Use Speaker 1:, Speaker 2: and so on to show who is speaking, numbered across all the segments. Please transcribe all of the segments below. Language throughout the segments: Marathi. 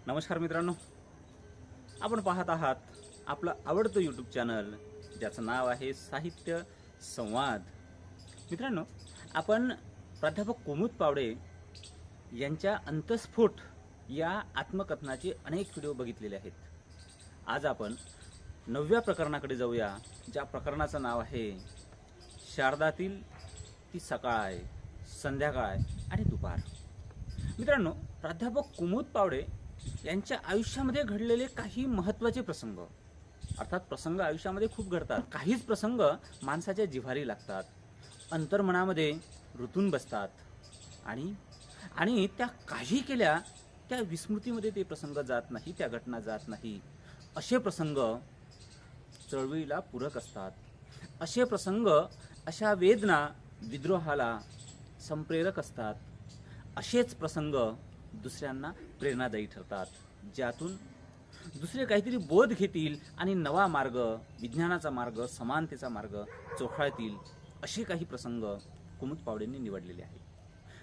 Speaker 1: नमस्कार मित्रांनो, आपण पाहत आहात आपलं आवडतं यूट्यूब चॅनल ज्याचं नाव आहे साहित्य संवाद. मित्रांनो, आपण प्राध्यापक कुमुद पावडे यांच्या अंतस्फोट या आत्मकथनाचे अनेक व्हिडिओ बघितलेले आहेत. आज आपण 9व्या प्रकरणाकडे जाऊया, ज्या प्रकरणाचं नाव आहे शारदातील ती सकाळ, संध्याकाळ आणि दुपार. मित्रांनो, प्राध्यापक कुमुद पावडे यांच्या आयुष्यामध्ये घडलेले काही महत्त्वाचे प्रसंग, अर्थात प्रसंग आयुष्यामध्ये खूप घडतात. काहीच प्रसंग माणसाच्या जिव्हारी लागतात, अंतर्मनामध्ये रुतून बसतात आणि आणि त्या काही केल्या त्या विस्मृतीमध्ये ते प्रसंग जात नाही, त्या घटना जात नाही. असे प्रसंग चळवळीला पूरक असतात. असे प्रसंग अशा वेदना विद्रोहाला संप्रेरक असतात. असेच प्रसंग दुसऱ्यांना प्रेरणादायी ठरतात, ज्यातून दुसरे काहीतरी बोध घेतील आणि नवा मार्ग, विज्ञानाचा मार्ग, समानतेचा मार्ग चोखाळतील. असे काही प्रसंग कुमुद पावडेंनी निवडलेले आहेत.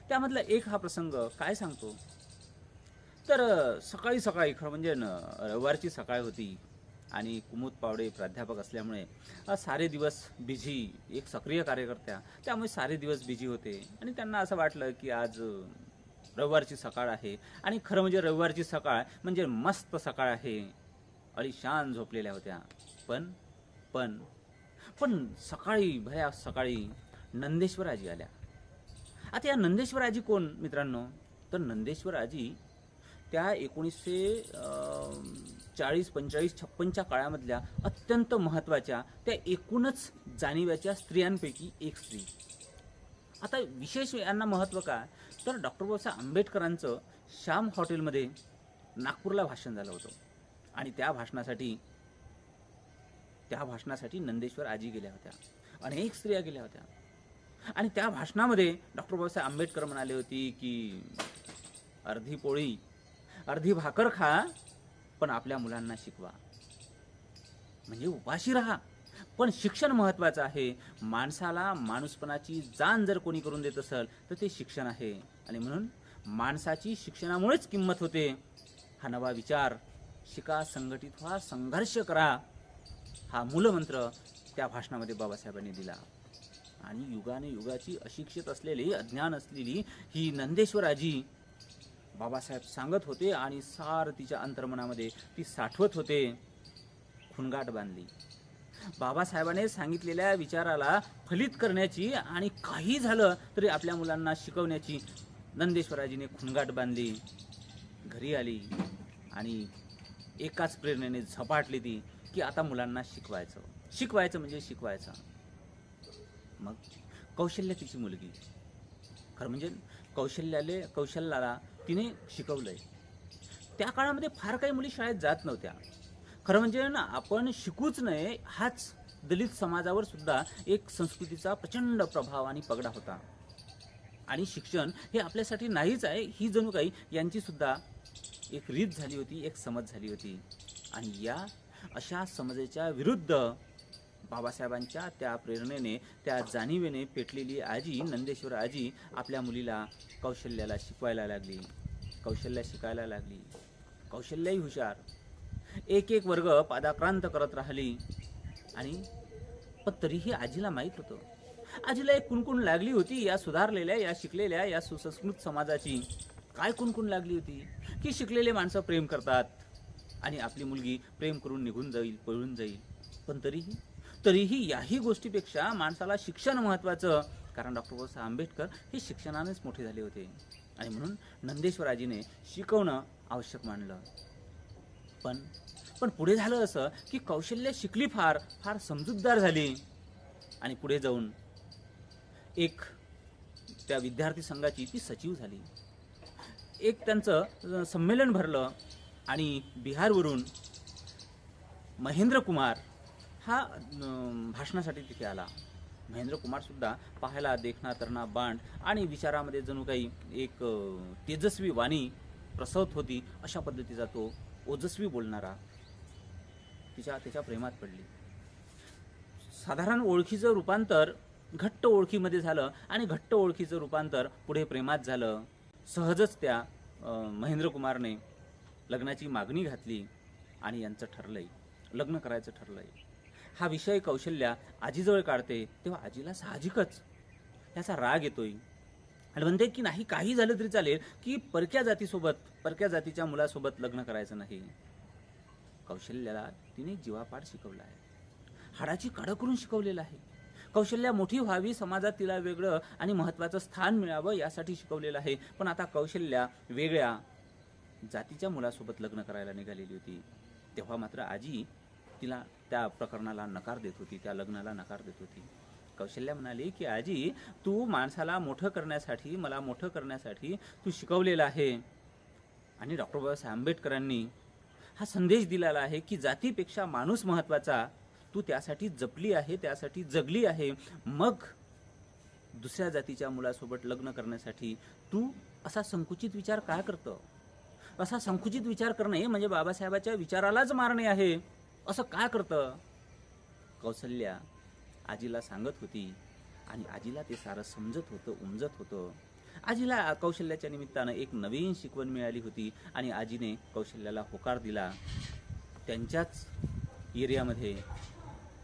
Speaker 1: त्यामधला एक हा प्रसंग काय सांगतो तर सकाळी सकाळी, खरं म्हणजे रविवारची सकाळ होती आणि कुमुद पावडे प्राध्यापक असल्यामुळे सारे दिवस बिझी, एक सक्रिय कार्यकर्त्या, त्यामुळे सारे दिवस बिझी होते आणि त्यांना असं वाटलं की आज रविवारची सकाळ आहे आणि खरं म्हणजे रविवारची सकाळ म्हणजे मस्त सकाळ आहे. अलिशान झोपलेल्या होत्या. पण पण पण सकाळी, भया सकाळी नंदेश्वर आजी आल्या. आता या नंदेश्वर आजी कोण मित्रांनो? तर नंदेश्वर आजी त्या 1940, 45, 56च्या काळामधल्या अत्यंत महत्त्वाच्या, त्या एकूणच जाणीव्याच्या स्त्रियांपैकी एक स्त्री. आता विशेष यांना महत्त्व काय, तर डॉक्टर बाबासाहेब आंबेडकरांचं श्याम हॉटेलमध्ये नागपूरला भाषण झालं होतं आणि त्या भाषणासाठी नंदेश्वर आजी गेल्या होत्या, अनेक स्त्रिया गेल्या होत्या. आणि त्या भाषणामध्ये डॉक्टर बाबासाहेब आंबेडकर म्हणाले होते की अर्धी पोळी अर्धी भाकर खा, पण आपल्या मुलांना शिकवा. म्हणजे उपाशी राहा, पण शिक्षण महत्त्वाचं आहे. माणसाला माणूसपणाची जाण जर कोणी करून देत असेल तर ते शिक्षण आहे. आणि म्हणून माणसाची शिक्षणामुळेच किंमत होते. हा नवा विचार, शिका, संघटित व्हा, संघर्ष करा, हा मूलमंत्र त्या भाषणामध्ये बाबासाहेबांनी दिला. आणि युगाने युगाची अशिक्षित असलेली, अज्ञान असलेली ही नंदेश्वर आजी बाबासाहेब सांगत होते आणि सार तिच्या अंतर्मनामध्ये ती साठवत होते. खुणगाट बांधली. बाबासाहेबांनी सांगितलेल्या विचाराला फलित करण्याची आणि काही झालं तरी आपल्या मुलांना शिकवण्याची नंदेश्वराजीने खुणगाट बांधली. घरी आली आणि एकाच प्रेरणेने झपाटली ती की आता मुलांना शिकवायचं म्हणजे शिकवायचं. मग कौशल्य तिची मुलगी, खरं म्हणजे कौशल्याला तिने शिकवलंय. त्या काळामध्ये फार काही मुली शाळेत जात नव्हत्या. खरं म्हणजे ना, आपण शिकूच नये हाच दलित समाजावर सुद्धा एक संस्कृतीचा प्रचंड प्रभाव आणि पगडा होता. आणि शिक्षण हे आपल्यासाठी नाहीच आहे, ही जणू काही यांची सुद्धा एक रीत झाली होती, एक समज झाली होती. आणि या अशा समजेच्या विरुद्ध बाबासाहेबांच्या त्या प्रेरणेने, त्या जाणीवेने पेटलेली आजी, नंदेश्वर आजी, आपल्या मुलीला कौशल्याला शिकवायला लागली, कौशल्य शिकायला लागली. कौशल्यही हुशार, एक एक वर्ग पादाक्रांत करत राहिली. आणि पण तरीही आजीला माहीत होतं, आजीला एक कुणकुण लागली होती या सुधारलेल्या, या शिकलेल्या, या सुसंस्कृत समाजाची. काय कुणकुण लागली होती की शिकलेले माणसं प्रेम करतात आणि आपली मुलगी प्रेम करून निघून जाईल, पळून जाईल. पण तरीही याही गोष्टीपेक्षा माणसाला शिक्षण महत्त्वाचं, कारण डॉक्टर बाबासाहेब आंबेडकर हे शिक्षणानेच मोठे झाले होते. आणि म्हणून नंदेश्वराजीने शिकवणं आवश्यक मानलं. पण पुढे झालं असं की कौशल्य शिकली, फार फार समजूतदार झाली आणि पुढे जाऊन एक त्या विद्यार्थी संघाची ती सचिव झाली. एक त्यांचं संमेलन भरलं आणि बिहारवरून महेंद्र कुमार हा भाषणासाठी तिथे आला. महेंद्र कुमार सुद्धा पाहायला देखणा, तरणा, बांड आणि विचारामध्ये जणू काही एक तेजस्वी वाणी प्रसवत होती, अशा पद्धतीचा तो ओजस्वी बोलणारा. त्याच्या प्रेमात पडली. साधारण ओळखीचं रूपांतर घट्ट ओळखीमध्ये झालं आणि घट्ट ओळखीचं रूपांतर पुढे प्रेमात झालं. सहजच त्या महेंद्र कुमारने लग्नाची मागणी घातली आणि यांचं ठरलंय, लग्न करायचं ठरलंय. हा विषय कौशल्या आजीजवळ काढते तेव्हा आजीला साहजिकच याचा राग येतोय आणि म्हणते की नाही, काही झालं तरी चालेल, की परक्या जातीच्या मुलासोबत लग्न करायचं नाही. कौशल्याला तिने जीवापाड शिकवला आहे, हाडाची काढ करून शिकवलेलं आहे. कौशल्या मोठी व्हावी, समाजात तिला वेगळं आणि महत्त्वाचं स्थान मिळावं यासाठी शिकवलेलं आहे. पण आता कौशल्या वेगळ्या जातीच्या मुलासोबत लग्न करायला निघालेली होती. तेव्हा मात्र आजी तिला त्या प्रकरणाला नकार देत होती, त्या लग्नाला नकार देत होती. कौशल्या म्हणाली की आजी, तू माणसाला मोठं करण्यासाठी, मला मोठं करण्यासाठी तू शिकवलेलं आहे. आणि डॉक्टर बाबासाहेब आंबेडकरांनी हा संदेश दिलेला आहे की जातीपेक्षा माणूस महत्त्वाचा. तू त्यासाठी जपली आहे, त्यासाठी जगली आहे. मग दुसऱ्या जातीच्या मुलासोबत लग्न करण्यासाठी तू असा संकुचित विचार काय करतो? असा संकुचित विचार करणे म्हणजे बाबासाहेबाच्या विचारालाच मारणे आहे, असं काय करतं? कौशल्या आजीला सांगत होती आणि आजीला ते सारं समजत होतं, उमजत होतं. आजीला कौशल्याच्या निमित्तानं एक नवीन शिकवण मिळाली होती आणि आजीने कौशल्याला होकार दिला. त्यांच्याच एरियामध्ये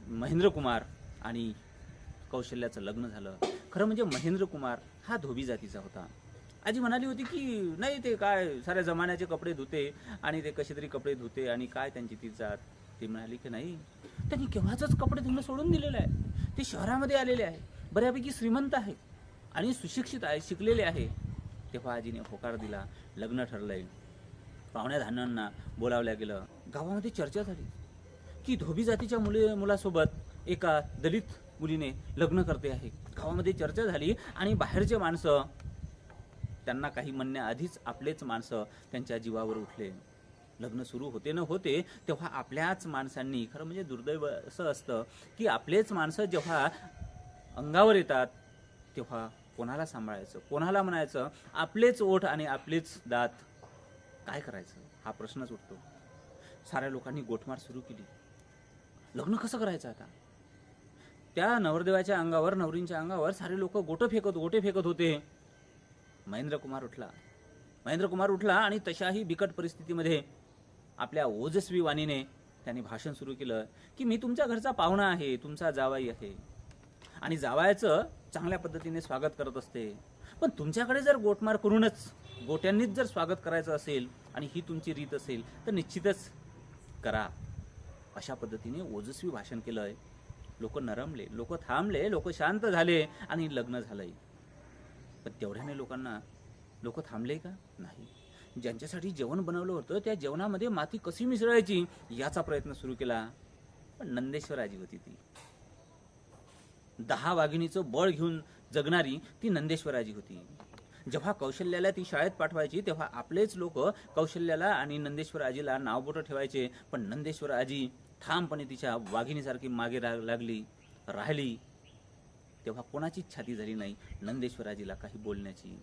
Speaker 1: महेंद्र कुमार आणि कौशल्याचं लग्न झालं. खरं म्हणजे महेंद्र कुमार हा धोबी जातीचा होता. आजी म्हणाली होती की नाही, ते काय साऱ्या जमान्याचे कपडे धुते आणि ते कसे तरी कपडे धुते आणि काय त्यांची ती जात. ती म्हणाली की नाही, त्यांनी केव्हाच कपडे धुणं सोडून दिलेलं आहे. ते शहरामध्ये आलेले आहे, बऱ्यापैकी श्रीमंत आहे आणि सुशिक्षित आहे, शिकलेले आहे. तेव्हा आजीने होकार दिला, लग्न ठरलंय. पाहुण्या धान्यांना बोलावल्या गेलं. गावामध्ये चर्चा झाली की धोबी जातीच्या मुलासोबत एका दलित मुलीने लग्न करते आहे. गावामध्ये चर्चा झाली आणि बाहेरचे माणसं, त्यांना काही म्हणण्याआधीच आपलेच माणसं त्यांच्या जीवावर उठले. लग्न सुरू होते न होते तेव्हा आपल्याच माणसांनी, खरं म्हणजे दुर्दैव असं असतं की आपलेच माणसं जेव्हा अंगावर येतात तेव्हा कोणाला सांभाळायचं, कोणाला म्हणायचं? आपलेच ओठ आणि आपलेच दात, काय करायचं हा प्रश्नच उठतो. साऱ्या लोकांनी गोठमार सुरू केली. लग्न कसं करायचं आता? त्या नवरदेवाच्या अंगावर, नवरींच्या अंगावर सारे लोक गोटे फेकत होते. महेंद्र कुमार उठला आणि तशाही बिकट परिस्थितीमध्ये आपल्या ओजस्वी वाणीने त्यांनी भाषण सुरू केलं की मी तुमच्या घरचा पाहुणा आहे, तुमचा जावाई आहे आणि जावयाचं चांगल्या पद्धतीने स्वागत करत असते. पण तुमच्याकडे जर गोटमार करूनच, गोट्यांनीच जर स्वागत करायचं असेल आणि ही तुमची रीत असेल तर निश्चितच करा. अशा पद्धतीने ओजस्वी भाषण केलंय. लोक नरमले, लोक थांबले, लोक शांत झाले आणि लग्न झालंय. पण तेवढ्याने लोक थांबले का? नाही. ज्यांच्यासाठी जेवण बनवलं होतं त्या जेवणामध्ये माती कशी मिसळायची याचा प्रयत्न सुरू केला. पण नंदेश्वर आजी होती ती. 10 वाघिणीचं बळ घेऊन जगणारी ती नंदेश्वर आजी होती. जेव्हा कौशल्याला ती शाळेत पाठवायची तेव्हा आपलेच लोक कौशल्याला आणि नंदेश्वर आजीला नावबोटं ठेवायचे. पण नंदेश्वर आजी ठामपणे तिच्या वाघिणीसारखी मागे राहिली. तेव्हा कोणाचीच छाती झाली नाही नंदेश्वर आजीला काही बोलण्याची.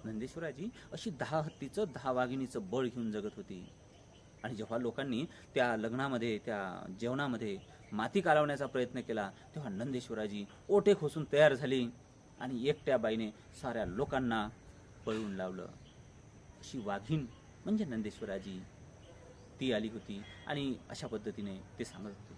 Speaker 1: नंदेश्वर आजी अशी 10 हत्तीचं 10 वाघिणीचं बळ घेऊन जगत होती. आणि जेव्हा लोकांनी त्या लग्नामध्ये, त्या जेवणामध्ये माती कालवण्याचा प्रयत्न केला तेव्हा नंदेश्वर आजी ओटे खोसून तयार झाली आणि एकट्या बाईने साऱ्या लोकांना पळवून लावलं. अशी वाघीण म्हणजे नंदेश्वर आजी, ती आली होती आणि अशा पद्धतीने ते सांगत होते.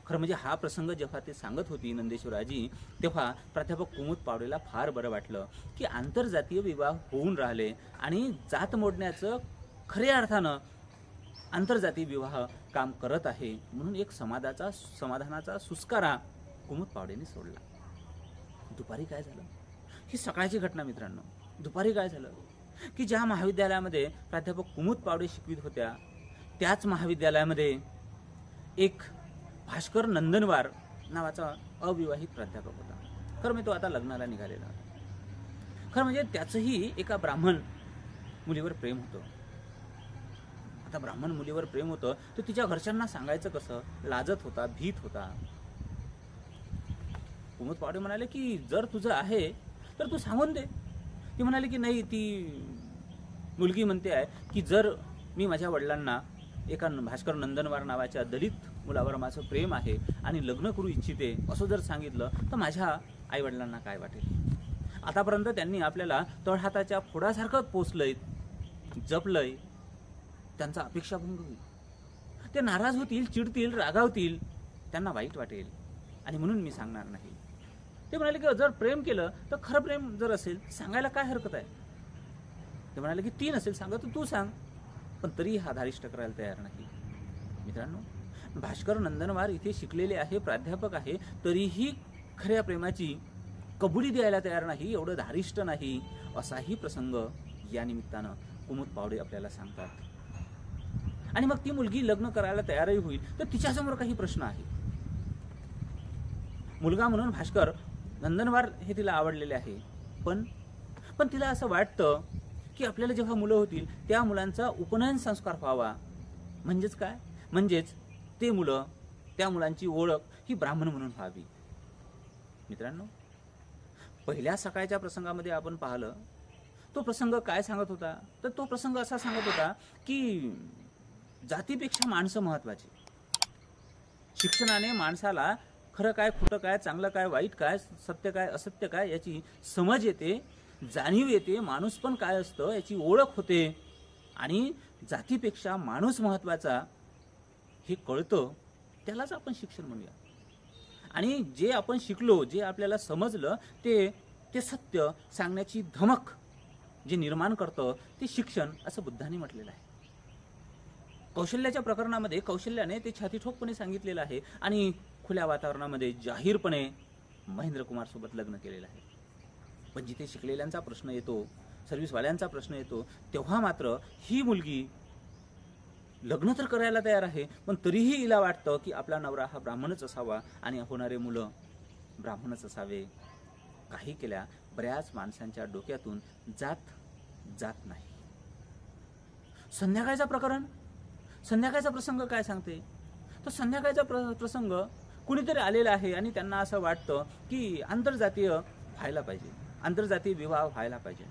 Speaker 1: खरं म्हणजे हा प्रसंग जेव्हा ते सांगत होती नंदेश्वर आजी, तेव्हा प्राध्यापक कुमुद पावडेला फार बरं वाटलं की आंतरजातीय विवाह होऊन राहिले आणि जात मोडण्याचं खऱ्या अर्थानं आंतरजातीय विवाह काम करत आहे. म्हणून एक समाधानाचा सुस्कारा कुमुद पावडेने सोडला. दुपारी काय झालं? ही सकाळची घटना मित्रांनो. दुपारी काय झालं की ज्या महाविद्यालयामध्ये प्राध्यापक कुमुद पावडे शिकवित होत्या त्याच महाविद्यालयामध्ये एक भास्कर नंदनवार नावाचा अविवाहित प्राध्यापक होता. खरं म्हणजे तो आता लग्नाला निघालेला होता. खरं म्हणजे त्याचंही एका ब्राह्मण मुलीवर प्रेम होतं. आता ब्राह्मण मुलीवर प्रेम होतं तर तिच्या घरच्यांना सांगायचं कसं? लाजत होता, भीत होता. कुमुद पावडे म्हणाले की जर तुझं आहे तर तू सांगून दे. ती म्हणाली की नाही, ती मुलगी म्हणते आहे की जर मी माझ्या वडिलांना एका भास्कर नंदनवार नावाच्या दलित मुलावर माझं प्रेम आहे आणि लग्न करू इच्छिते असं जर सांगितलं तर माझ्या आईवडिलांना काय वाटेल? आतापर्यंत त्यांनी आपल्याला तळहाताच्या फोडासारखं पोचलंय, जपलंय. त्यांचा अपेक्षाभंग होईल, ते नाराज होतील, चिडतील, रागावतील, त्यांना वाईट वाटेल, आणि म्हणून मी सांगणार नाही. ते म्हणाले की जर प्रेम केलं तर खरं प्रेम जर असेल सांगायला काय हरकत आहे. ते म्हणाले की 3 असेल सांगा तर तू सांग, पण तरी हा धारिष्ट करायला तयार नाही. मित्रांनो, भास्कर नंदनवार इथे शिकलेले आहे, प्राध्यापक आहे, तरीही खऱ्या प्रेमाची कबुली द्यायला तयार नाही, एवढं धारिष्ट नाही, असाही प्रसंग या निमित्तानं कुमुद पावडे आपल्याला सांगतात. आणि मग ती मुलगी लग्न करायला तयारही होईल तर तिच्यासमोर काही प्रश्न आहे. मुलगा म्हणून भास्कर नंदनवार हे तिला आवडलेले आहे, पण तिला असं वाटतं की आपल्याला जेव्हा मुलं होतील त्या मुलांचा उपनयन संस्कार व्हावा. म्हणजेच काय, म्हणजेच ते मुलं, त्या मुलांची ओळख ही ब्राह्मण म्हणून व्हावी. मित्रांनो, पहिल्या सकाळच्या प्रसंगामध्ये आपण पाहिलं, तो प्रसंग काय सांगत होता, तर तो प्रसंग असा सांगत होता की जातीपेक्षा माणसं महत्वाची. शिक्षणाने माणसाला खरं काय, खोटं काय, चांगलं काय, वाईट काय, सत्य काय, असत्य काय याची समज येते, जाणीव येते, माणूस पण काय असतं याची ओळख होते, आणि जातीपेक्षा माणूस महत्वाचा हे कळतं, त्यालाच आपण शिक्षण म्हणूया. आणि जे आपण शिकलो, जे आपल्याला समजलं ते सत्य सांगण्याची धमक जे निर्माण करतं ते शिक्षण, असं बुद्धांनी म्हटलेलं आहे. कौशल्याच्या प्रकरणामध्ये कौशल्याने ते छातीठोकपणे सांगितलेलं आहे, आणि खुल्या वातावरणामध्ये जाहीरपणे महेंद्र कुमार सोबत लग्न केलेलं आहे. पण जिथे शिकलेल्यांचा प्रश्न येतो, सर्व्हिसवाल्यांचा प्रश्न येतो, तेव्हा मात्र ही मुलगी लग्न तर करायला तयार आहे, पण तरीही हिला वाटतं की आपला नवरा हा ब्राह्मणच असावा आणि होणारे मुलं ब्राह्मणच असावे. काही केल्या बऱ्याच माणसांच्या डोक्यातून जात नाही. संध्याकाळचा प्रसंग काय सांगते, तर संध्याकाळचा प्रसंग कुणीतरी आलेला आहे आणि त्यांना असं वाटतं की आंतरजातीय व्हायला पाहिजे, आंतरजातीय विवाह व्हायला पाहिजे.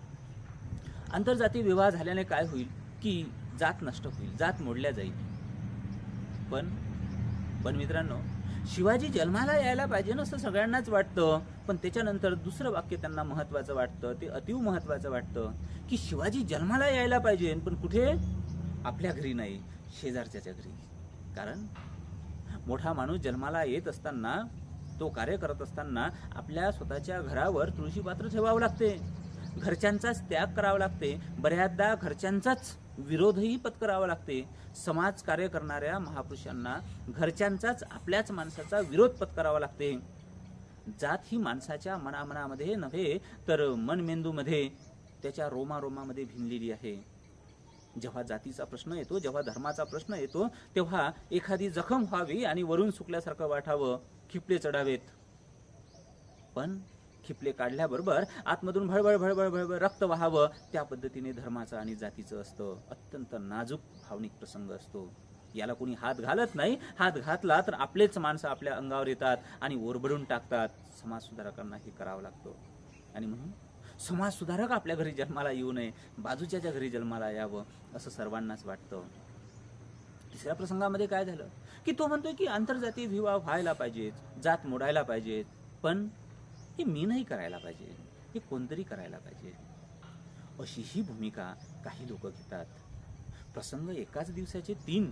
Speaker 1: आंतरजातीय विवाह झाल्याने काय होईल की जात नष्ट होईल, जात मोडल्या जाईल. पण मित्रांनो, शिवाजी जन्माला यायला पाहिजे ना असं सगळ्यांनाच वाटतं, पण त्याच्यानंतर दुसरं वाक्य त्यांना महत्वाचं वाटतं, ते अतिव महत्वाचं वाटतं की शिवाजी जन्माला यायला पाहिजे, पण कुठे, आपल्या घरी नाही, शेजारच्याच्या घरी. कारण मोठा माणूस जन्माला येत असताना, तो कार्य करत असताना आपल्या स्वतःच्या घरावर तुळशीपात्र ठेवावं लागते, घरच्यांचाच त्याग करावा लागते, बऱ्याचदा घरच्यांचाच विरोधही पत्करावा लागते. समाज कार्य करणाऱ्या महापुरुषांना घरच्यांचाच, आपल्याच माणसाचा विरोध पत्करावा लागते. जात ही माणसाच्या मनामध्ये नव्हे तर मनमेंदूमध्ये, त्याच्या रोमारोमामध्ये भिनलेली आहे. जेव्हा जातीचा प्रश्न येतो, जेव्हा धर्माचा प्रश्न येतो, तेव्हा एखादी जखम व्हावी आणि वरून सुकल्यासारखं वाटावं, खिपले चढावेत. पण खिपले काढल्याबरोबर आतमधून भळभळ भळभळ भळभळ रक्त व्हावं, त्या पद्धतीने धर्माचं आणि जातीचं असतं. अत्यंत नाजूक भावनिक प्रसंग असतो. याला कोणी हात घालत नाही. हात घातला तर आपलेच माणसं आपल्या अंगावर येतात आणि ओरबडून टाकतात. समाज सुधारकांना हे करावं लागतं. आणि म्हणून समाज सुधारक आपल्या घरी जन्माला येऊ नये, बाजूच्या घरी जन्माला यावं असं सर्वांनाच वाटतं. तिसऱ्या प्रसंगामध्ये काय झालं की तो म्हणतोय की आंतरजातीय विवाह व्हायला पाहिजेत, जात मोडायला पाहिजेत, पण हे मी नाही करायला पाहिजे, हे कोणतरी करायला पाहिजे. अशी ही भूमिका काही लोक घेतात. प्रसंग एकाच दिवसाचे 3,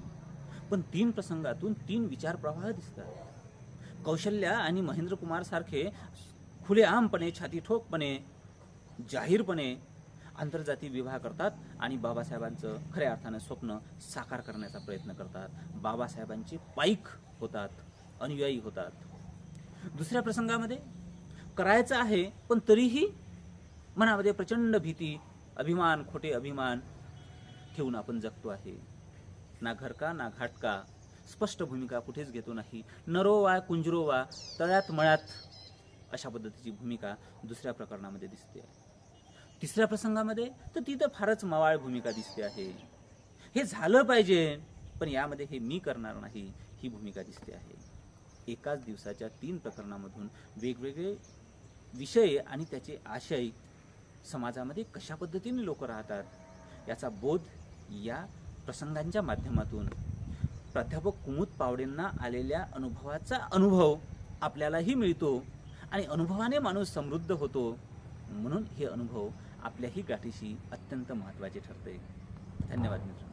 Speaker 1: पण 3 प्रसंगातून 3 विचार प्रवाह दिसतात. कौशल्या आणि महेंद्र कुमार सारखे खुलेआमपणे, छातीठोकपणे, जाहीरपणे आंतरजातीय विवाह करतात आणि बाबासाहेबांचं खऱ्या अर्थानं स्वप्न साकार करण्याचा प्रयत्न करतात. बाबासाहेबांचे पाईक होतात, अनुयायी होतात. दुसऱ्या प्रसंगामध्ये करायचं आहे, पण तरीही मनामध्ये प्रचंड भीती, अभिमान, खोटे अभिमान ठेवून आपण जगतो आहे. ना घर का ना घाट का, स्पष्ट भूमिका कुठेच घेतो नाही. नरो वा कुंजरो वा, तळ्यात मळ्यात, अशा पद्धतीची भूमिका दुसऱ्या प्रकरणामध्ये दिसते. तिसऱ्या प्रसंगामध्ये तर ती तर फारच मवाळ भूमिका दिसते आहे. हे झालं पाहिजे, पण यामध्ये हे मी करणार नाही, ही भूमिका दिसते आहे. एकाच दिवसाच्या 3 प्रकरणामधून वेगवेगळे विषय आणि त्याचे आशय समाजामध्ये कशा पद्धतीने लोक राहतात याचा बोध या प्रसंगांच्या माध्यमातून प्राध्यापक कुमुद पावडेंना आलेल्या अनुभवाचा अनुभव आपल्यालाही मिळतो आणि अनुभवाने माणूस समृद्ध होतो. म्हणून हे अनुभव आपल्याही गाठीशी अत्यंत महत्त्वाचे ठरते. धन्यवाद मित्र.